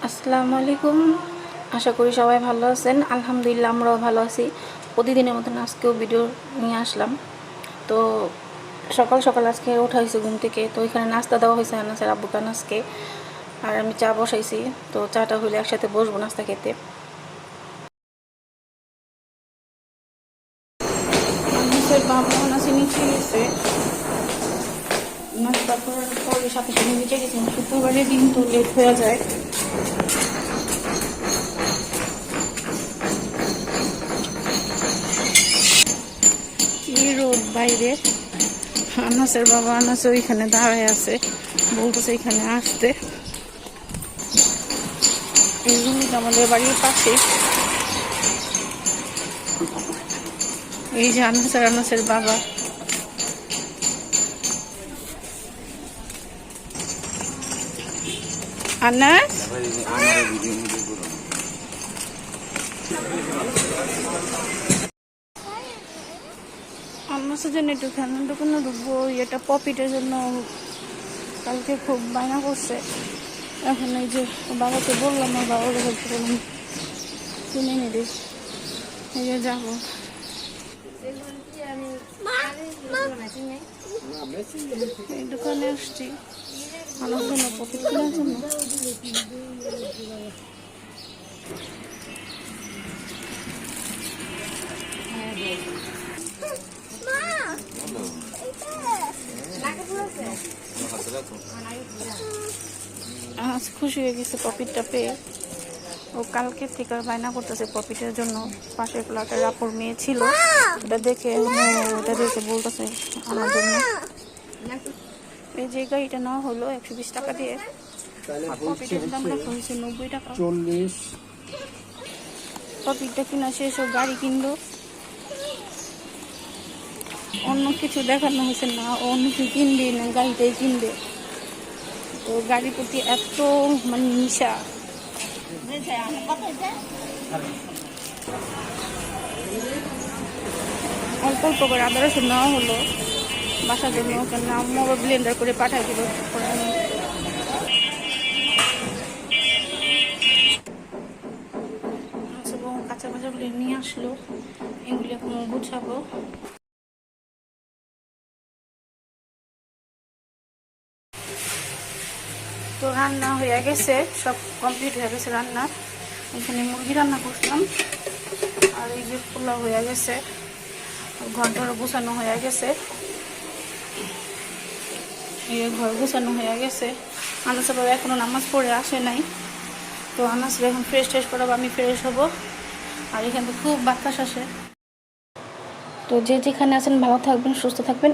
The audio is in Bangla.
আসসালামু আলাইকুম। আশা করি সবাই ভালো আছেন। আলহামদুলিল্লাহ আমরাও ভালো আছি। প্রতিদিনের মতন আজকেও ভিডিও নিয়ে আসলাম। তো সকাল সকাল আজকে ওঠা হয়েছে ঘুম থেকে। তো এখানে নাস্তা দেওয়া হয়েছে আনাসের আব্বু কানাসকে, আর আমি চা বসাইছি। তো চাটা হলে একসাথে বসবো নাস্তা খেতে। আনাসের বাবা আনাসে নিচে গেছে, নাস্তা করার পরে সাথে সাথে নিচে গেছে। শুক্রবারের দিন তো লেট হয়ে যায়। রোদ বাইরে। আনাসের বাবা আনাসে ওইখানে দাঁড়ায় আছে, বলতেছে এখানে আসতে। এই রুমটা আমাদের বাড়ির পাশে। এই যে আনাসের বাবা। আনাস আনাসের জন্য একটু খেলনার দোকানে ঢুকবো। এটা পপিটের জন্য কালকে খুব বায়না করছে। এখন এই যে বাবাকে বললাম, আর বাবাকে বলতে বললাম কিনে নিবি। এই যে যাবো। এই দোকানে আসছি আমার জন্য পপিট কেনার জন্য। আজ খুশি হয়ে গেছে পপিটটা পেয়ে। ও কালকে থেকে বায়না করতেছে পপিটের জন্য। পাশের ফ্ল্যাটের আপুর মেয়ে ছিল, ওটা দেখে বলতেছে আমার জন্য। এই যে গাড়িটা নেওয়া হলো 120 টাকা দিয়ে, আর পপিটের দাম রাখা হয়েছে 90 টাকা। পপিটটা কিনা শেষ, ও গাড়ি কিনলো। অন্য কিছু দেখানো হয়েছে না, অন্য কিছু কিনবে না, গাড়িটাই কিনবে। তো গাড়ির প্রতি এত মানে নিশা। অল্প অল্প করে আদা রসুন নেওয়া হলো বাসার জন্য, কেন আম্মু আবার ব্লেন্ডার করে পাঠাই দিল। কাঁচা বাজারগুলো নিয়ে আসলো, এগুলি এখন গুছাবো। তো রান্না হয়ে গেছে, সব কমপ্লিট হয়ে গেছে রান্না। এখানে মুরগি রান্না করলাম, আর এই যে পোলাও হয়ে গেছে, ঘরটারও গুছানো হয়ে গেছে। এই ঘর গুছানো হয়ে গেছে। আনাস বাবা এখনো নামাজ পড়ে আসে নাই। তো আনাস এখন ফ্রেশ করাবো, আমি ফ্রেশ হবো। আর এখানে খুব বাতাস আসে। তো যে যেখানে আছেন ভালো থাকবেন, সুস্থ থাকবেন।